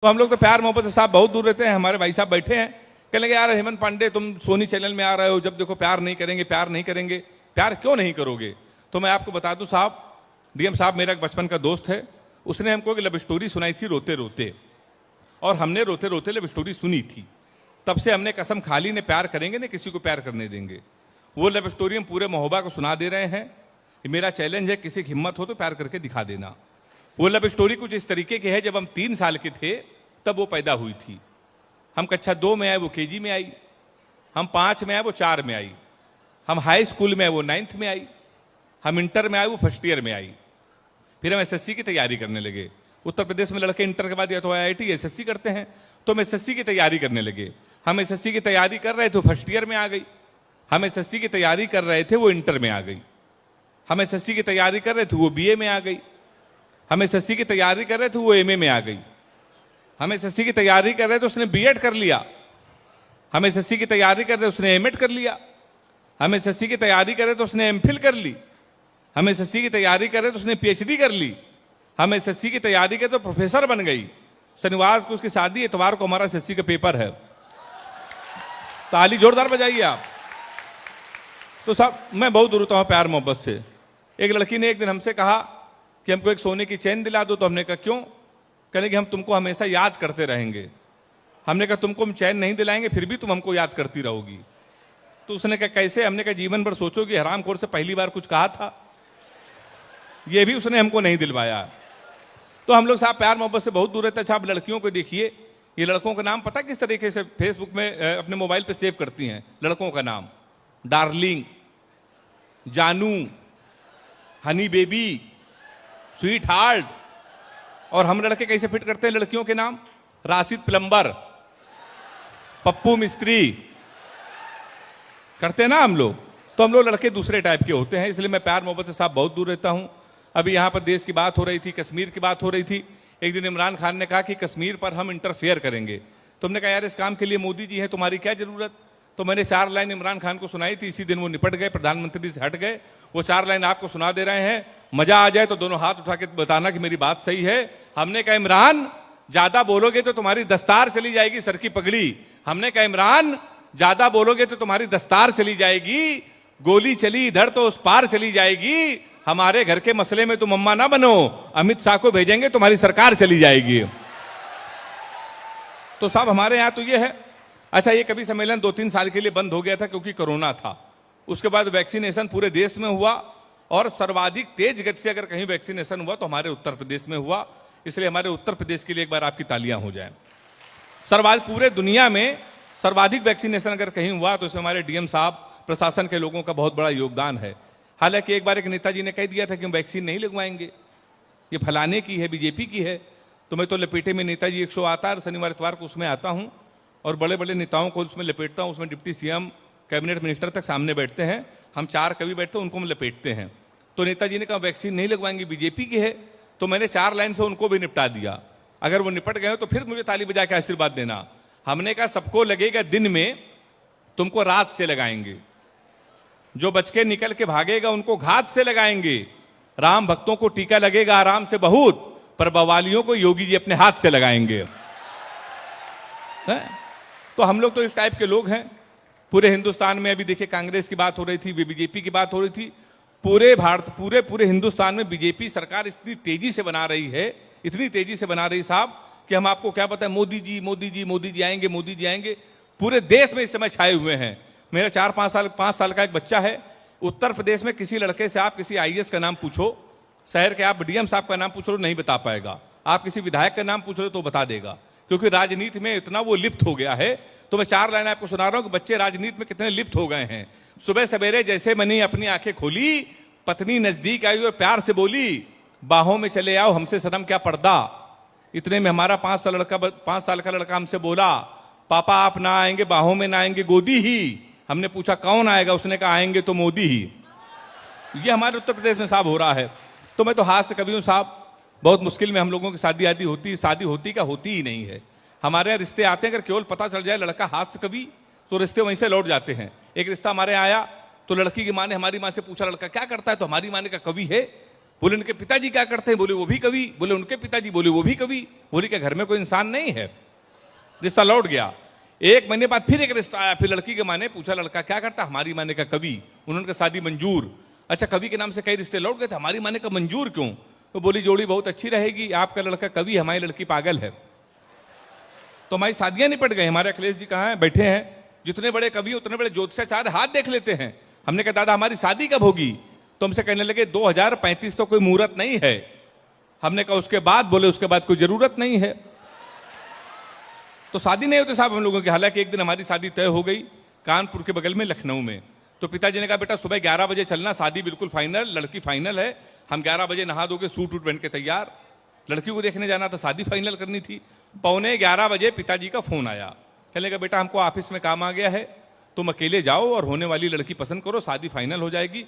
तो हम लोग तो प्यार मोहब्बत से साहब बहुत दूर रहते हैं। हमारे भाई साहब बैठे हैं, कहने लगे यार हेमंत पांडे तुम सोनी चैनल में आ रहे हो, जब देखो प्यार नहीं करेंगे, प्यार नहीं करेंगे, प्यार क्यों नहीं करोगे? तो मैं आपको बता दूं साहब, डीएम साहब मेरा एक बचपन का दोस्त है, उसने हमको एक लव स्टोरी सुनाई थी रोते रोते, और हमने रोते रोते लव स्टोरी सुनी थी। तब से हमने कसम खा ली, ने प्यार करेंगे न किसी को प्यार करने देंगे। वो लव स्टोरी हम पूरे मोहब्बा को सुना दे रहे हैं। मेरा चैलेंज है, किसी की हिम्मत हो तो प्यार करके दिखा देना। वो लव स्टोरी कुछ इस तरीके की है, जब हम 3 साल के थे तब वो पैदा हुई थी। हम कक्षा 2 में आए, वो केजी में आई। हम 5 में आए, वो 4 में आई। हम हाई स्कूल में आए, वो 9th में आई। हम इंटर में आए, वो फर्स्ट ईयर में आई। फिर हम एसएससी की तैयारी करने लगे। उत्तर प्रदेश में लड़के इंटर के बाद या तो आईआईटी एसएससी करते हैं, तो हम एसएससी की तैयारी करने लगे। हम एसएससी की तैयारी कर रहे थे, फर्स्ट ईयर में आ गई। हम एसएससी की तैयारी कर रहे थे, वो इंटर में आ गई। हम एसएससी की तैयारी कर रहे थे, वो बीए में आ गई। हम एसएससी की तैयारी कर रहे थे, वो एमए में आ गई। हम एसएससी की तैयारी कर रहे थे, उसने बीएड कर लिया। हम एसएससी की तैयारी कर रहे थे, उसने एमएड कर लिया। हम एसएससी की तैयारी कर रहे थे, उसने एमफिल कर ली। हम एसएससी की तैयारी कर रहे थे, उसने पीएचडी कर ली। हम एसएससी की तैयारी करते तो प्रोफेसर बन गई। शनिवार को उसकी शादी, इतवार को हमारा एसएससी का पेपर है। ताली जोरदार बजाइए आप। तो साहब मैं बहुत दूर होता हूं प्यार मोहब्बत से। एक लड़की ने एक दिन हमसे कहा कि हमको एक सोने की चेन दिला दो, तो हमने कहा क्यों? कहने कि हम तुमको हमेशा याद करते रहेंगे। हमने कहा तुमको हम चैन नहीं दिलाएंगे, फिर भी तुम हमको याद करती रहोगी। तो उसने कहा कैसे? हमने कहा जीवन भर सोचोगी, हरामखोर से पहली बार कुछ कहा था, ये भी उसने हमको नहीं दिलवाया। तो हम लोग साहब प्यार मोहब्बत से बहुत दूर रहते हैं। साहब लड़कियों को देखिए, ये लड़कों का नाम पता किस तरीके से फेसबुक में अपने मोबाइल पे सेव करती हैं? लड़कों का नाम डार्लिंग, जानू, हनी बेबी, स्वीट हार्ट। और हम लड़के कैसे फिट करते हैं लड़कियों के नाम? राशिद प्लम्बर, पप्पू मिस्त्री, करते हैं ना हम लोग। तो हम लोग लड़के दूसरे टाइप के होते हैं, इसलिए मैं प्यार मोहब्बत से साहब बहुत दूर रहता हूं। अभी यहां पर देश की बात हो रही थी, कश्मीर की बात हो रही थी। एक दिन इमरान खान ने कहा कि कश्मीर पर हम इंटरफेयर करेंगे। तुमने कहा यार इस काम के लिए मोदी जी हैं, तुम्हारी क्या जरूरत? तो मैंने 4 लाइन इमरान खान को सुनाई थी। इसी दिन वो निपट गए, प्रधानमंत्री से हट गए। वो 4 लाइन आपको सुना दे रहे हैं। मजा आ जाए तो दोनों हाथ उठा के बताना कि मेरी बात सही है। हमने कहा इमरान ज्यादा बोलोगे तो तुम्हारी दस्तार चली जाएगी, सर की पगड़ी। हमने कहा इमरान ज्यादा बोलोगे तो तुम्हारी दस्तार चली जाएगी, गोली चली इधर तो उस पार चली जाएगी। हमारे घर के मसले में तुम अम्मा ना बनो, अमित शाह को भेजेंगे तुम्हारी सरकार चली जाएगी। तो साहब हमारे यहां तो ये है। अच्छा, ये कभी सम्मेलन 2-3 साल के लिए बंद हो गया था क्योंकि कोरोना था। उसके बाद वैक्सीनेशन पूरे देश में हुआ, और सर्वाधिक तेज गति से अगर कहीं वैक्सीनेशन हुआ तो हमारे उत्तर प्रदेश में हुआ। इसलिए हमारे उत्तर प्रदेश के लिए एक बार आपकी तालियां हो जाएं। सर्वाधिक पूरे दुनिया में सर्वाधिक वैक्सीनेशन अगर कहीं हुआ तो इसमें हमारे डीएम साहब, प्रशासन के लोगों का बहुत बड़ा योगदान है। हालांकि एक बार एक नेताजी ने कह दिया था कि हम वैक्सीन नहीं लगवाएंगे, ये फलाने की है, बीजेपी की है। तो मैं तो लपेटे में, नेताजी एक शो आता है शनिवार इतवार को, उसमें आता हूं और बड़े बड़े नेताओं को उसमें लपेटता हूं। उसमें डिप्टी सीएम, कैबिनेट मिनिस्टर तक सामने बैठते हैं, हम 4 कवि बैठते हैं, उनको हम लपेटते हैं। तो नेताजी ने कहा वैक्सीन नहीं लगवाएंगे, बीजेपी की है। तो मैंने 4 लाइन से उनको भी निपटा दिया। अगर वो निपट गए तो फिर मुझे ताली बजा के आशीर्वाद देना। हमने कहा सबको लगेगा दिन में, तुमको रात से लगाएंगे। जो बच के निकल के भागेगा उनको घात से लगाएंगे। राम भक्तों को टीका लगेगा आराम से बहुत, पर बवालियों को योगी जी अपने हाथ से लगाएंगे। तो हम लोग तो इस टाइप के लोग हैं। पूरे हिंदुस्तान में अभी देखिए कांग्रेस की बात हो रही थी, बीजेपी की बात हो रही थी। पूरे भारत, पूरे हिंदुस्तान में बीजेपी सरकार इतनी तेजी से बना रही है, इतनी तेजी से बना रही साहब कि हम आपको क्या बताएं, मोदी जी मोदी जी मोदी जी आएंगे, मोदी जी आएंगे। पूरे देश में इस समय छाए हुए हैं। मेरा 5 साल का एक बच्चा है। उत्तर प्रदेश में किसी लड़के से आप किसी आईएएस का नाम पूछो, शहर के आप डीएम साहब का नाम पूछो, नहीं बता पाएगा। आप किसी विधायक का नाम पूछ रहे तो बता देगा, क्योंकि राजनीति में इतना वो लिप्त हो गया है। तो मैं 4 लाइन आपको सुना रहा हूं कि बच्चे राजनीति में कितने लिप्त हो गए हैं। सुबह सवेरे जैसे मैंने अपनी आंखें खोली, पत्नी नजदीक आई और प्यार से बोली, बाहों में चले आओ, हमसे सनम क्या पर्दा। इतने में हमारा 5 साल का लड़का हमसे बोला, पापा आप ना आएंगे, बाहों में ना आएंगे, गोदी ही। हमने पूछा कौन आएगा? उसने कहा आएंगे तो मोदी ही। ये हमारे उत्तर प्रदेश में साहब हो रहा है। तो मैं तो हाथ से कभी हूं साहब, बहुत मुश्किल में हम लोगों की शादी होती क्या होती ही नहीं है। हमारे यहाँ रिश्ते आते हैं, अगर केवल पता चल जाए लड़का हाथ से कभी, तो रिश्ते वहीं से लौट जाते हैं। एक रिश्ता हमारे आया तो लड़की की माँ ने हमारी माँ से पूछा लड़का क्या करता है, तो हमारी माँ ने कहा कवि है। बोले उनके पिताजी क्या करते हैं? बोले वो भी कवि। बोले उनके पिताजी? बोले वो भी कवि। बोले क्या घर में कोई इंसान नहीं है? रिश्ता लौट गया। 1 महीने बाद फिर एक रिश्ता आया। फिर लड़की के माँ ने पूछा, लड़का क्या करता? हमारी माँ ने कहा कवि। उन्होंने कहा शादी मंजूर। अच्छा, कवि के नाम से कई रिश्ते लौट गए थे, हमारी माँ ने कहा मंजूर क्यों? तो बोली जोड़ी बहुत अच्छी रहेगी, आपका लड़का कवि, हमारी लड़की पागल है। तो हमारी शादियां निपट गई। हमारे अखिलेश जी कहाँ हैं? बैठे हैं। जितने बड़े कवि उतने बड़े ज्योतिषाचार्य हाथ देख लेते हैं। हमने कहा दादा हमारी शादी कब होगी? तो हमसे कहने लगे 2035 तो कोई मुहूर्त नहीं है। हमने कहा उसके बाद? बोले उसके बाद कोई जरूरत नहीं है। तो शादी नहीं होती साहब हम लोगों की। हालांकि एक दिन हमारी शादी तय हो गई कानपुर के बगल में लखनऊ में। तो पिताजी ने कहा बेटा सुबह 11 बजे चलना, शादी बिल्कुल फाइनल, लड़की फाइनल है। हम 11 बजे नहा धो के सूट वूट पहन के तैयार, लड़की को देखने जाना था, शादी फाइनल करनी थी। 11:15 बजे पिताजी का फोन आया। कहने लगा बेटा हमको ऑफिस में काम आ गया है, तुम अकेले जाओ और होने वाली लड़की पसंद करो, शादी फाइनल हो जाएगी,